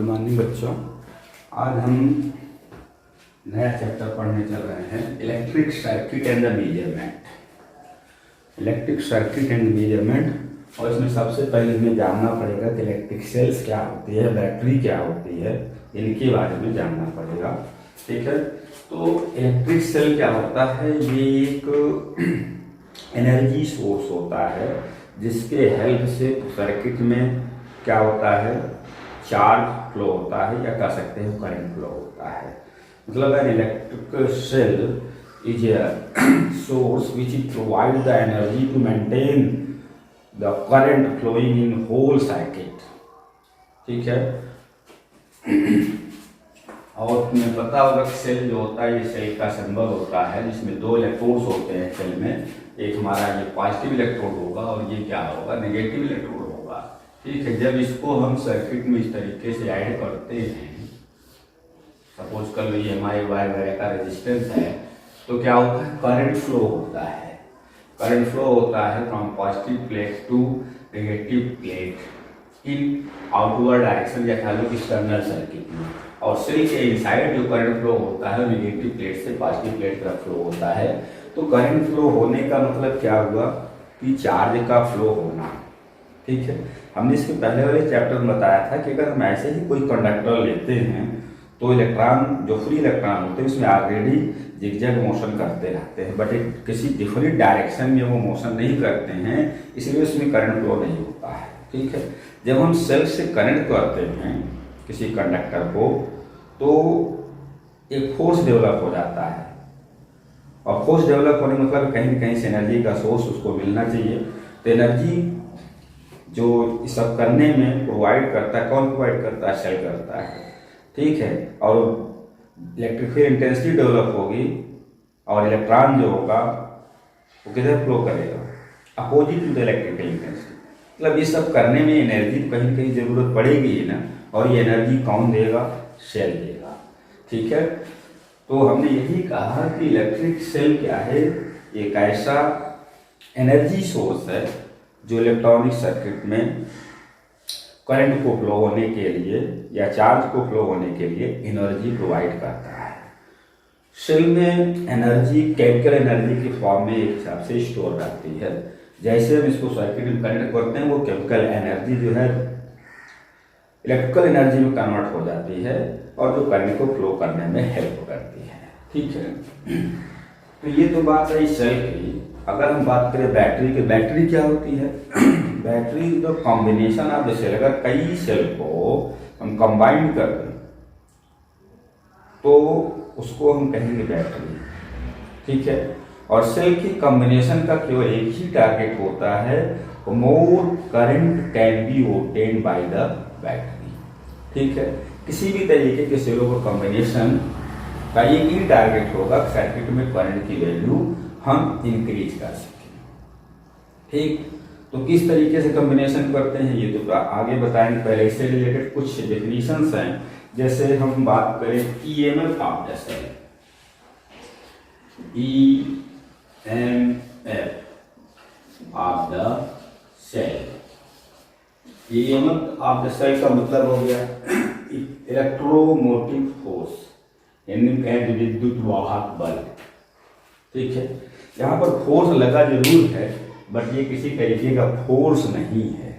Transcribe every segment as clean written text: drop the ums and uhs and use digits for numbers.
Good morning बच्चों। आज हम नया चैप्टर पढ़ने चल रहे हैं, electric circuit and the measurement. Electric circuit and measurement. और इसमें सबसे पहले हमें जानना पड़ेगा कि इलेक्ट्रिक सेल्स क्या होती है, बैटरी क्या होती है, इनके बारे में जानना पड़ेगा। ठीक है, तो इलेक्ट्रिक सेल क्या होता है, ये एक एनर्जी सोर्स होता है जिसके हेल्प से सर्किट में क्या होता है, चार्ज फ्लो होता है, या कह सकते हैं करंट फ्लो होता है। मतलब an electric cell is a source which is provide the energy to maintain the current flowing in whole circuit. ठीक है, और तुम्हें पता होगा कि सेल जो होता है, ये सेल का सिंबल होता है जिसमें दो इलेक्ट्रोड्स होते हैं सेल में। एक हमारा ये पॉजिटिव इलेक्ट्रोड होगा और ये क्या होगा, नेगेटिव इलेक्ट्रोड होगा। ठीक है, जब इसको हम सर्किट में इस तरीके से ऐड करते हैं, सपोज कर लो ये हमारे वायर वगैरह का रेजिस्टेंस है, तो क्या होता है, करंट फ्लो होता है। करंट फ्लो होता है from positive plate to negative plate in outward direction, या कह लो एक्सटर्नल सर्किट में। और सेल के इनसाइड जो करंट फ्लो होता है नेगेटिव प्लेट से पॉजिटिव प्लेट तरफ फ्लो होता है। तो करंट फ्लो होने का मतलब क्या हुआ कि चार्ज का फ्लो होना। ठीक है, हमने इसके पहले वाले चैप्टर में बताया था कि अगर हम ऐसे ही कोई कंडक्टर लेते हैं तो इलेक्ट्रॉन, जो फ्री इलेक्ट्रॉन होते हैं, उसमें ऑलरेडी जिगजैग मोशन करते रहते हैं, बट एक किसी डिफरेंट डायरेक्शन में वो मोशन नहीं करते हैं, इसलिए उसमें करंट फ्लो नहीं होता है। ठीक है, जब हम सेल से कनेक्ट करते हैं किसी कंडक्टर को, तो एक फोर्स डेवलप हो जाता है, और फोर्स डेवलप होने मतलब कहीं न कहीं से एनर्जी का सोर्स उसको मिलना चाहिए। तो एनर्जी जो इस सब करने में प्रोवाइड करता है, कौन प्रोवाइड करता है, सेल करता है। ठीक है, और इलेक्ट्रिकल इंटेंसिटी डेवलप होगी, और इलेक्ट्रॉन जो होगा वो किधर फ्लो करेगा, opposite to the electrical intensity. मतलब ये सब करने में एनर्जी कहीं न कहीं जरूरत पड़ेगी ही ना, और ये एनर्जी कौन देगा, सेल देगा। ठीक है, तो हमने यही कहा कि इलेक्ट्रिक सेल क्या है, एक ऐसा एनर्जी सोर्स है जो इलेक्ट्रॉनिक सर्किट में करंट को फ्लो होने के लिए या चार्ज को फ्लो होने के लिए एनर्जी प्रोवाइड करता है। सेल में एनर्जी केमिकल एनर्जी के फॉर्म में एक हिसाब से स्टोर रहती है। जैसे हम इसको सर्किट में कनेक्ट करते हैं, वो केमिकल एनर्जी जो है इलेक्ट्रिकल एनर्जी में कन्वर्ट हो जाती है, और जो करंट को फ्लो करने में हेल्प करती है। ठीक है, तो ये तो बात है सेल की। अगर हम बात करें बैटरी की, बैटरी क्या होती है, battery the combination of the cell. अगर कई सेल को हम कंबाइन कर दें तो उसको हम कहेंगे बैटरी। ठीक है, और सेल की कॉम्बिनेशन का केवल एक ही टारगेट होता है, मोर current can be obtained by the battery. ठीक है, किसी भी तरीके के सेलों का कॉम्बिनेशन का एक ही टारगेट होगा, सर्किट में करंट की वैल्यू हम इंक्रीज कर सकें। ठीक, तो किस तरीके से कॉम्बिनेशन करते हैं ये तो आगे बताएंगे। पहले इससे रिलेटेड कुछ डेफिनेशंस हैं, जैसे हम बात करें EMF of the cell. EMF of the cell, EMF of the cell का मतलब हो गया इलेक्ट्रोमोटिव फोर्स, यानी विद्युत वाहक बल। ठीक है, यहाँ पर फोर्स लगा जरूर है, बट ये किसी तरीके का फोर्स नहीं है।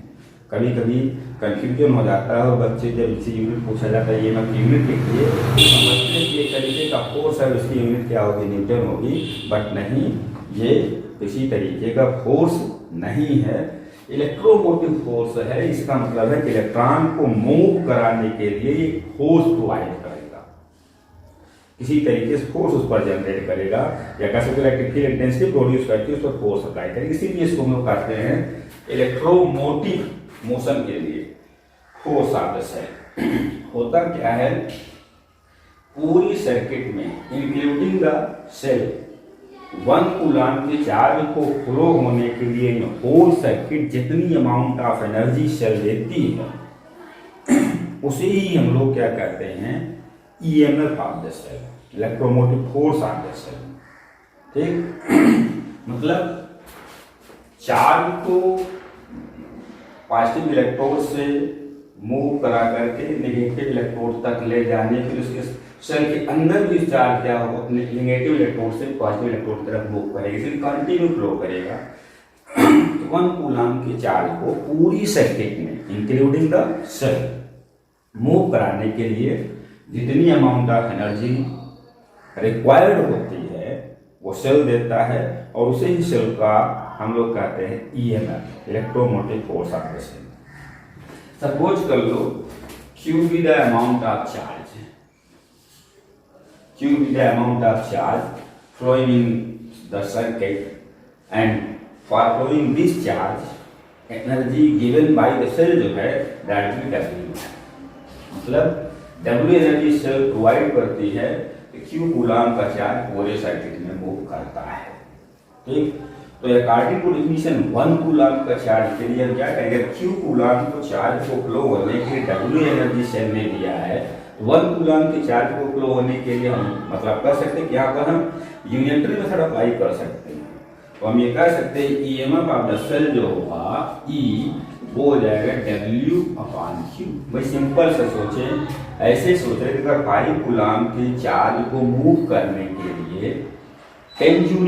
कभी कभी कंफ्यूजन हो जाता है, और बच्चे जब इसी यूनिट पूछा जाता है, ये मैं यूनिट लिखिए, तो समझते हैं कि एक तरीके का फोर्स है, उसकी यूनिट क्या होगी, न्यूटन होगी, बट नहीं, ये किसी तरीके का फोर्स नहीं है, इलेक्ट्रोमोटिव फोर्स है। इसका मतलब है कि इलेक्ट्रॉन को मूव कराने के लिए एक फोर्स प्रोवाइड करेगा, किसी तरीके से फोर्स उस पर जनरेट करेगा, या कह सकते इलेक्ट्रिकल इंटेंसिटी प्रोड्यूस करके उस पर फोर्स अप्लाई करेगा। इसीलिए इसको हम लोग कहते हैं इलेक्ट्रोमोटिव मोशन के लिए फोर्स ऑफ द सेल। होता क्या है, पूरी सर्किट में इंक्लूडिंग द सेल 1 कूलम के चार्ज को फ्लो होने के लिए होल सर्किट जितनी अमाउंट ऑफ एनर्जी सेल देती है, उसे ही हम लोग क्या कहते हैं, EMF of the cell, electromotive force of the cell. ठीक, मतलब चार्ज को पॉजिटिव इलेक्ट्रोड से मूव करा करके नेगेटिव इलेक्ट्रोड तक ले जाने, फिर उसके सेल के अंदर भी चार्ज क्या होगा, अपने नेगेटिव इलेक्ट्रोड से पॉजिटिव इलेक्ट्रोड की तरफ मूव करेगा, इसलिए कंटिन्यू फ्लो करेगा। तो 1 कूलम के चार्ज को पूरी सर्किट में इंक्लूडिंग द सेल मूव कराने के लिए जितनी अमाउंट ऑफ एनर्जी रिक्वायर्ड होती है वो सेल देता है, और उसे ही सेल का हम लोग कहते हैं EMF, electromotive force of the cell. Suppose कर लो Q be the amount of charge, Q be the amount of charge flowing in the circuit, and for flowing this charge energy given by the cell जो है that will W है, मतलब W energy cell provide करती है, Q coulomb का charge पूरे circuit में move करता है। ठीक, तो अकॉर्डिंग टू डेफिनेशन 1 कूलम का चार्ज के लिए हम क्या कहेंगे, Q कूलम को चार्ज को फ्लो होने के लिए W एनर्जी सेल ने दिया है, 1 कूलम के चार्ज को फ्लो होने के लिए हम मतलब कर सकते हैं कि यहाँ पर हम यूनिटरी मेथड अप्लाई कर सकते हैं। तो हम ये कह सकते हैं ईएमएफ ऑफ द सेल जो होगा E वो हो जाएगा W/Q। भाई सिंपल से सोचें, ऐसे सोचें कि अगर 5 कूलम के चार्ज को मूव करने के लिए 10 जूल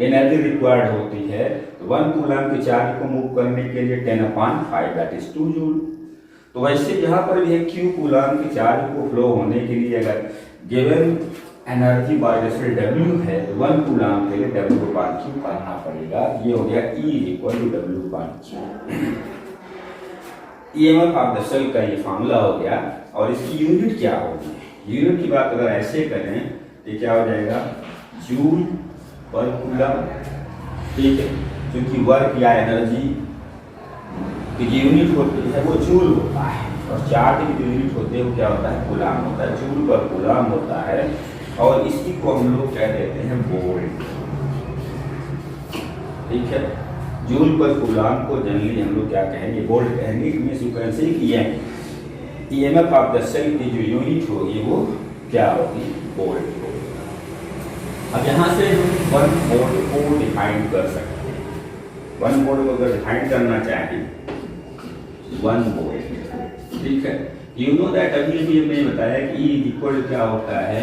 एनर्जी रिक्वायर्ड होती है, तो 1 कूलम के चार्ज को मूव करने के लिए 10/5 दैट इज 2 जूल। तो वैसे यहाँ पर भी Q कूलम के चार्ज को फ्लो होने के लिए अगर given energy by the cell W है, तो 1 कूलम के लिए W/Q करना पड़ेगा। ये हो गया E = W/Q। EMF of the cell का ये फार्मूला हो गया, और इसकी यूनिट क्या होगी, यूनिट की बात अगर ऐसे करें तो क्या हो जाएगा, जूल पर कूलम। ठीक है, क्योंकि वर्क या एनर्जी की जो यूनिट होती है वो जूल होता है, और चार्ज की जो यूनिट होती है वो क्या होता है, कूलम होता है, जूल पर कूलम होता है, और इसी को हम लोग कह देते हैं वोल्ट। ठीक है, जूल पर कूलम को जनरली हम लोग क्या कहेंगे, वोल्ट कहेंगे। इसमें सीक्वेंस किया है, ईएमएफ ऑफ द सेल की जो यूनिट होगी वो क्या होगी, वोल्ट होगी। अब यहाँ से हम 1 वोल्ट को डिफाइन कर सकते हैं। 1 वोल्ट को अगर डिफाइन करना चाहें, 1 वोल्ट, ठीक है, यू नो दैट अभी भी हमने बताया कि E इक्वल क्या होता है,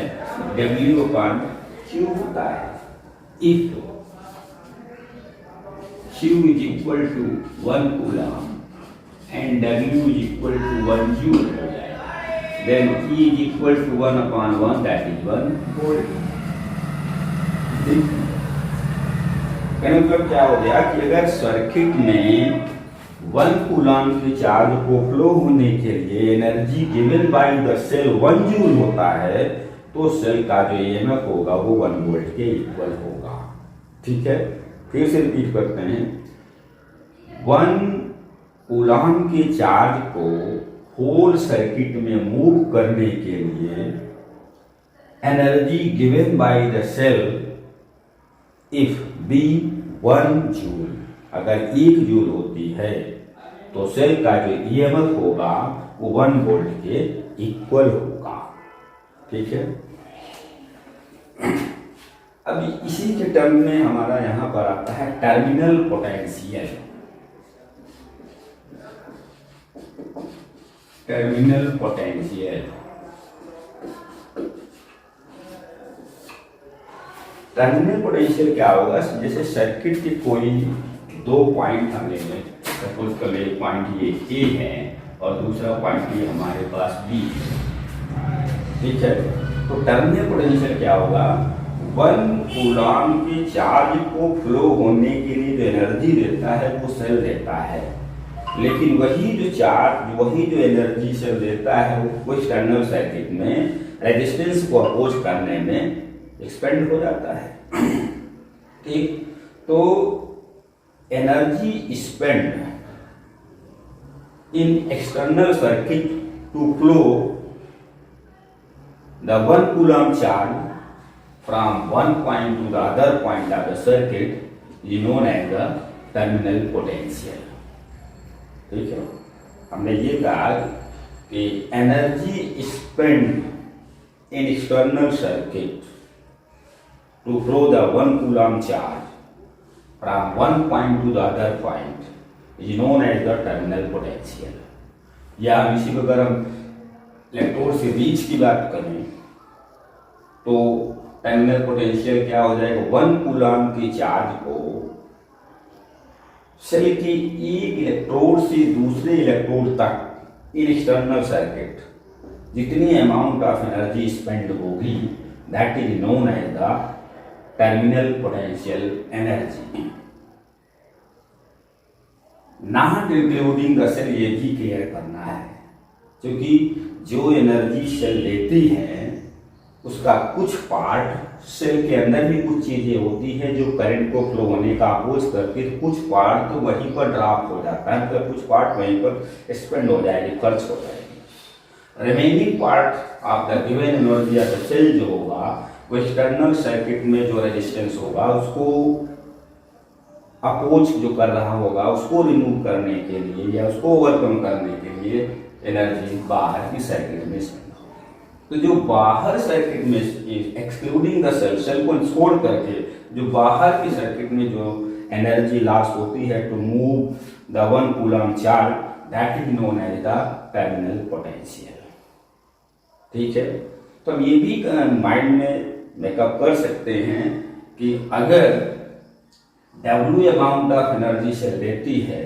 W/Q होता है। If Q is equal to 1 coulomb and W is equal to 1 joule हो जाएगा, then E is equal to 1/1 that is 1 volt. मतलब क्या हो गया कि अगर सर्किट में 1 कूलम के चार्ज को फ्लो होने के लिए energy given by the cell 1 joule होता है, तो सेल का जो ईएमएफ होगा वो 1 वोल्ट के इक्वल होगा। ठीक है, फिर से रिपीट करते हैं, 1 कूलम के चार्ज को होल सर्किट में मूव करने के लिए energy given by the cell if be 1 joule, अगर 1 जूल होती है तो सेल का जो ईएमएफ होगा वो 1 वोल्ट के इक्वल होगा। ठीक है, अभी इसी के टर्म में हमारा यहां पर आता है terminal potential. Terminal potential, terminal potential क्या होगा, जैसे सर्किट के कोई 2 पॉइंट हम लेंगे, सपोज कर ले पॉइंट ये A है और दूसरा पॉइंट ये हमारे पास B। ठीक है, तो टर्मिनल पोटेंशियल क्या होगा, 1 कूलम के चार्ज को फ्लो होने के लिए जो एनर्जी देता है वो सेल देता है, लेकिन वही जो चार्ज, वही जो एनर्जी सेल देता है वो एक्सटर्नल सर्किट में रेजिस्टेंस को अपोज करने में एक्सपेंड हो जाता है। ठीक, तो energy spend in external circuit to flow the 1 coulomb charge from 1 point to the other point of the circuit is known as the terminal potential. ठीक है, हमने ये कहा कि energy spend in external circuit to flow the 1 coulomb charge from one point to the other point is known as the terminal potential. या हम इसी को अगर हम इलेक्ट्रोड से रीच की बात करें तो टर्मिनल पोटेंशियल क्या हो जाएगा, 1 कूलम के चार्ज को सेल के एक इलेक्ट्रोड से दूसरे इलेक्ट्रोड तक इन एक्सटर्नल सर्किट जितनी अमाउंट ऑफ एनर्जी स्पेंड होगी that is known as the terminal potential energy. Not including the cell, ये भी क्लियर करना है, क्योंकि जो एनर्जी सेल लेती है उसका कुछ पार्ट सेल के अंदर भी कुछ चीजें होती है जो करंट को फ्लो होने का अपोज करती है, कुछ पार्ट तो वहीं पर ड्रॉप हो जाता है, मतलब कुछ पार्ट वहीं पर स्पेंड हो जाएगी, खर्च हो जाएगी। Remaining part of the given energy of the cell जो होगा वो एक्सटर्नल सर्किट में जो रेजिस्टेंस होगा उसको अपोज जो कर रहा होगा उसको रिमूव करने के लिए या उसको ओवरकम करने के लिए एनर्जी बाहर की सर्किट में स्पेंड होगी। तो जो बाहर सर्किट में एक्सक्लूडिंग द सेल, सेल को छोड़ करके जो बाहर की सर्किट में जो एनर्जी लॉस होती है to move the 1 coulomb charge that is known as the terminal potential. ठीक है, तो हम ये भी माइंड में मेकअप कर सकते हैं कि अगर W amount of energy cell लेती है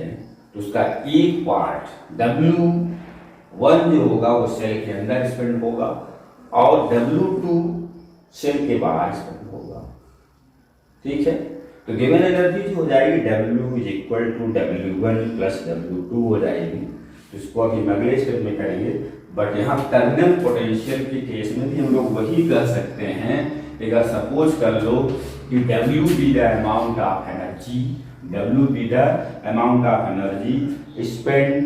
तो उसका एक पार्ट W1 जो होगा वो सेल के अंदर स्पेंड होगा और W2 सेल के बाहर स्पेंड होगा। ठीक है, तो गिवन एनर्जी जो हो जाएगी W is equal to W1 plus W2 हो जाएगी। तो इसको अभी अगले स्टेप में करेंगे, बट यहाँ टर्मिनल पोटेंशियल के केस में भी हम लोग वही कह सकते हैं। अगर सपोज कर लो कि W be the amount of energy, W be the amount of energy spent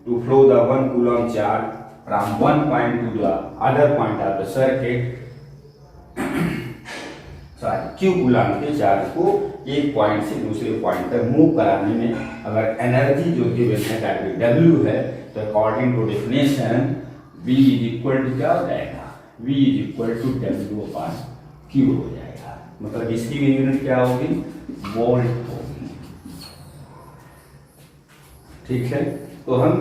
to flow the 1 coulomb charge from one point to the other point of the circuit, Q coulomb के charge को एक point से दूसरे point तक move कराने में अगर energy जो गिवन है W है तो according to definition V is equal to क्या हो जाएगा, V is equal to W upon Q हो जाएगा। मतलब इसकी भी यूनिट क्या होगी, वोल्ट होगी। ठीक है, तो हम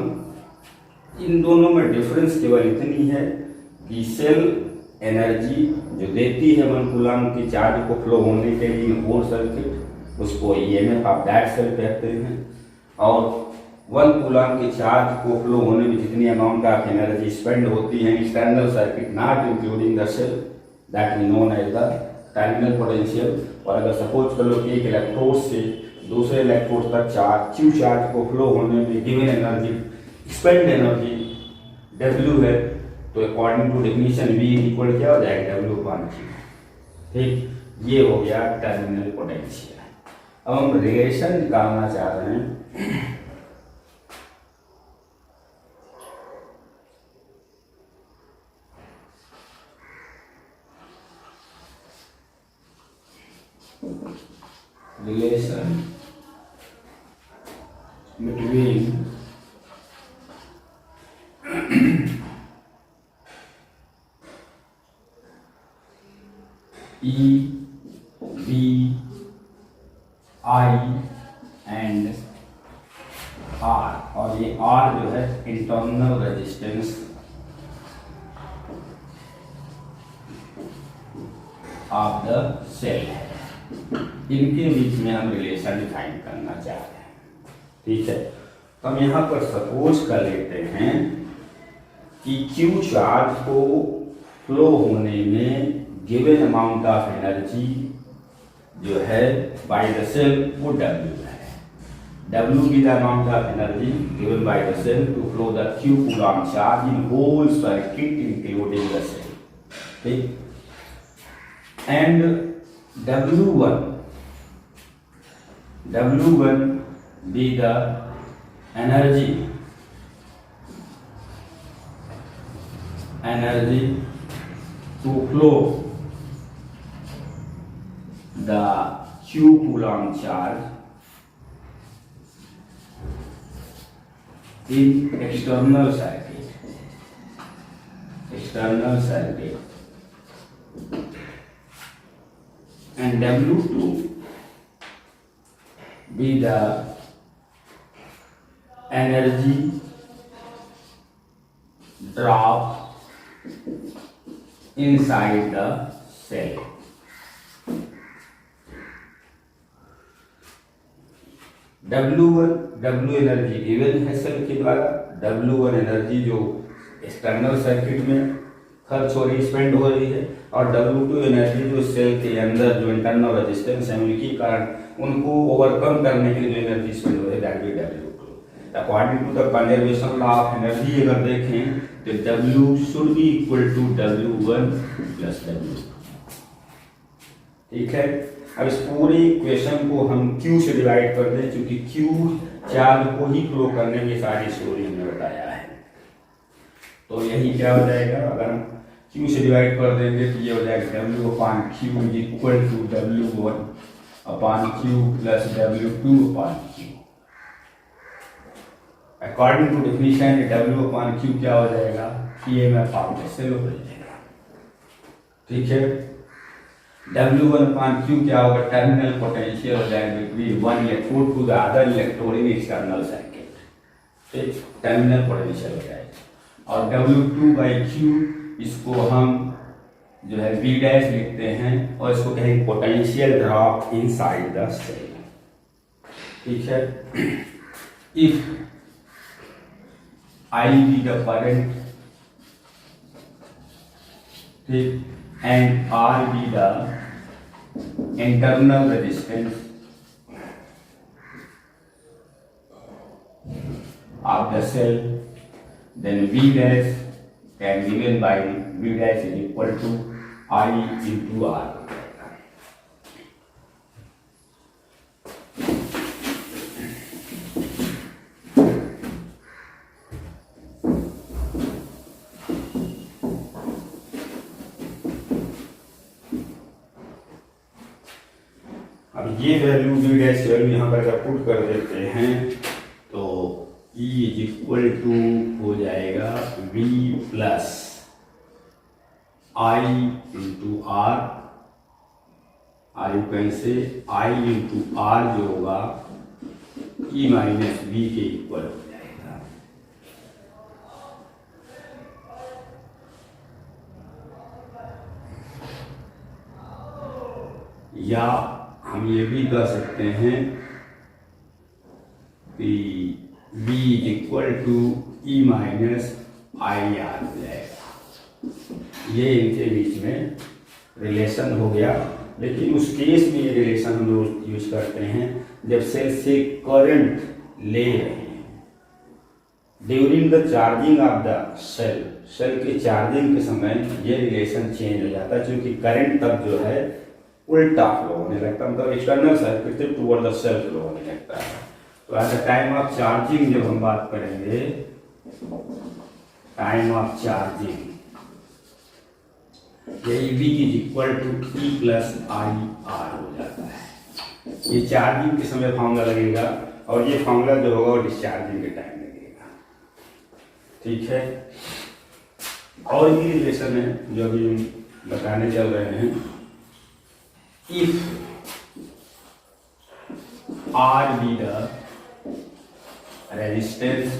इन दोनों में डिफरेंस केवल इतनी है कि सेल एनर्जी जो देती है 1 कूलम की चार्ज को फ्लो होने के लिए होल सर्किट उसको ईएमएफ ऑफ दैट सेल कहते हैं, और 1 कूलम के चार्ज को फ्लो होने में जितनी अमाउंट ऑफ एनर्जी स्पेंड होती है external circuit not including the cell that is known as the terminal potential. और अगर सपोज कर लो कि एक इलेक्ट्रोड से दूसरे इलेक्ट्रोड तक चार्ज Q चार्ज को फ्लो होने में given energy spend energy W है तो according to definition V equal क्या हो जाएगा, W अपॉन Q। ठीक, ये हो गया टर्मिनल पोटेंशियल। अब हम रिलेशन निकालना चाह रहे हैं relation between E, B, I and R, और ये R जो है internal resistance of the cell है, इनके बीच में हम रिलेशन डिफाइन करना चाहते हैं। ठीक है, तो हम यहाँ पर सपोज कर लेते हैं कि Q चार्ज को फ्लो होने में गिवन अमाउंट ऑफ एनर्जी जो है बाय द सेल वो W है। W की the amount of energy given by the cell to flow the Q coulomb charge in whole circuit including the cell. ठीक, and W1 be the energy to flow the Q coulomb charge in external circuit, and W2 be the energy drop inside the cell. W energy given है cell के द्वारा, W1 energy जो external circuit में खर्च हो रही, spend हो रही है, और W2 एनर्जी जो सेल के अंदर जो इंटरनल रेजिस्टेंस है उनके कारण उनको ओवरकम करने के लिए जो एनर्जी स्पेंड हो रही है, that be W2। According to the conservation law of energy अगर देखें तो W should be equal to W1 plus W2। ठीक है, अब इस पूरी इक्वेशन को हम Q से डिवाइड कर दें, क्योंकि Q चार्ज को ही फ्लो करने की सारी स्टोरी हमने बताया है। तो यही क्या हो जाएगा, अगर हम Q से डिवाइड कर देंगे तो ये हो जाएगा W upon Q is equal to W1 upon Q plus W2 upon Q। According to definition W upon Q क्या हो जाएगा, EMF आउट से हो जाएगा। ठीक है, W1 अपॉन Q क्या होगा, टर्मिनल पोटेंशियल हो जाएगा between one electrode to the other electrode in external circuit. ठीक, टर्मिनल पोटेंशियल हो जाएगा। और W2 बाई Q इसको हम जो है V डैश लिखते हैं और इसको कहेंगे potential drop inside the cell. ठीक है, if I be the current, ठीक, and R be the internal resistance of the cell, then V dash can be given by V dash is equal to I into R। अब ये value V dash value यहाँ पर अगर put कर देते हैं तो E इज इक्वल टू हो जाएगा V plus I into R, और you can say I into R जो होगा E माइनस V के इक्वल हो जाएगा। या हम ये भी कह सकते हैं कि V is equal to E minus I R हो जाएगा। ये इनके बीच में रिलेशन हो गया, लेकिन उस केस में ये रिलेशन हम लोग यूज करते हैं जब सेल से करंट ले रहे हैं during the charging of the cell. Cell के चार्जिंग के समय ये रिलेशन चेंज हो जाता है, क्योंकि करंट तब जो है उल्टा फ्लो होने लगता है, मतलब एक्सटर्नल सर्किट से टुवर्ड द सेल फ्लो होने लगता है। तो at the time of charging जब हम बात करेंगे, टाइम ऑफ चार्जिंग, यही V is equal to E plus I R हो जाता है। ये चार्जिंग के समय फॉर्मूला लगेगा, और ये फॉर्मूला जो होगा वो डिस्चार्जिंग के टाइम लगेगा। ठीक है, और भी रिलेशन है जो अभी हम बताने चल रहे हैं। If R be the resistance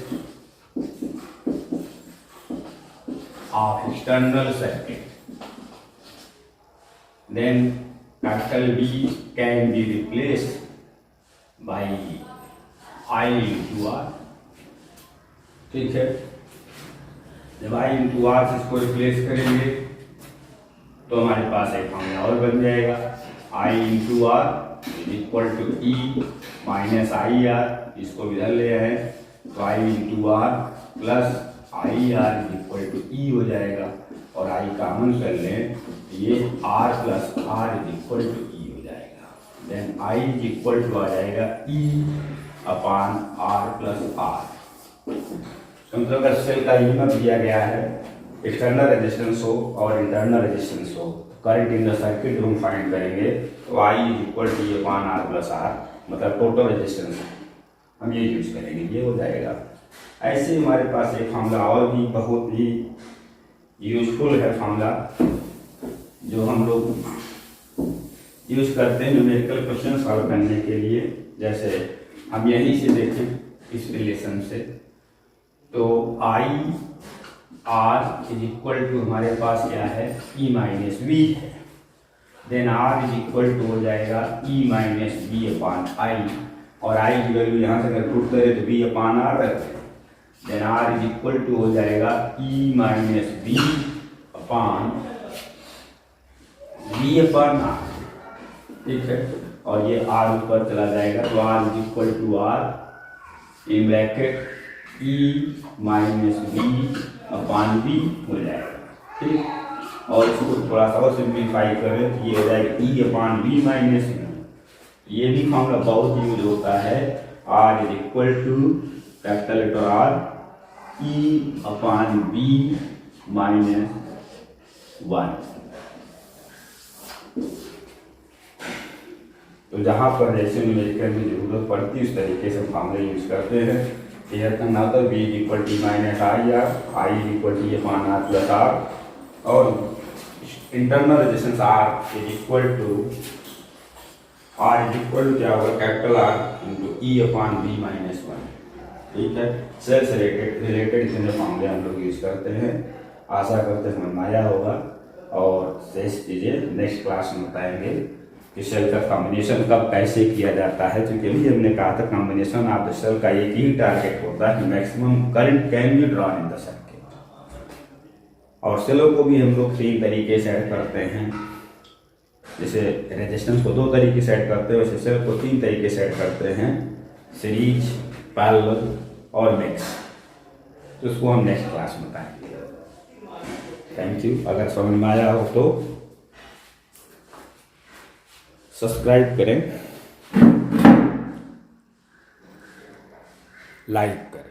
of external circuit, then capital B can be replaced by I into R। ठीक है, जब I into R से इसको रिप्लेस करेंगे तो हमारे पास एक फॉर्मूला और बन जाएगा, I into R equal to E minus I R. इसको इधर ले आए तो I into R plus I R equal to E हो जाएगा, और I कॉमन कर लें तो ये R plus R equal to E हो जाएगा। देन I इक्वल टू आ जाएगा E upon R plus R. मतलब अगर सेल का यूनिट दिया गया है, एक्सटर्नल रेजिस्टेंस हो और इंटरनल रेजिस्टेंस हो, करंट इन द सर्किट हम फाइंड करेंगे तो I equal to E upon R plus R, मतलब टोटल रेजिस्टेंस हम ये यूज करेंगे, ये हो जाएगा। ऐसे हमारे पास एक फॉर्मूला और भी बहुत ही यूजफुल है फॉर्मूला, जो हम लोग यूज करते हैं न्यूमेरिकल क्वेश्चन सॉल्व करने के लिए। जैसे हम यहीं से देखें इस रिलेशन से, तो I R is equal to हमारे पास क्या है E माइनस बी है, then R is equal to हो जाएगा E minus B upon I, और I की वैल्यू यहाँ से अगर पुट करें तो B अपान R रहते हैं, then R is equal to हो जाएगा E minus B upon R, ठीक है, और ये R ऊपर चला जाएगा तो R is equal to R in bracket E minus B upon B हो जाएगा, ठीक। और इसको थोड़ा सा और सिंप्लीफाई करें तो ये हो जाएगा E upon B minus B, ये भी फॉर्मूला बहुत यूज होता है, R is equal to capital letter R E upon B minus 1। तो जहाँ पर जैसे न्यूमेरिकल में जरूरत पड़ती है उस तरीके से फॉर्मूला यूज करते हैं। क्लियर करना होता है B is equal T minus I, या I is equal T upon R plus R, और internal resistance R is equal to क्या होगा capital R into E upon B minus 1, ठीक है। सेल से रिलेटेड इतने फॉर्मूले हम लोग यूज करते हैं। आशा करते समझ में आया होगा, और शेष चीज़ें नेक्स्ट क्लास में बताएंगे कि सेल का कॉम्बिनेशन कब कैसे किया जाता है, क्योंकि अभी हमने कहा था कॉम्बिनेशन ऑफ द सेल का एक ही टारगेट होता है, maximum current can be drawn in the circuit. और सेलों को भी हम लोग 3 तरीके से ऐड करते हैं, जैसे रेजिस्टेंस को 2 तरीके से ऐड करते हैं, वैसे सेल को 3 तरीके से ऐड करते हैं, सीरीज, पैरेलल और मिक्स। तो उसको हम नेक्स्ट क्लास में बताएंगे। Thank you. अगर समझ में आया हो तो सब्सक्राइब करें, लाइक करें।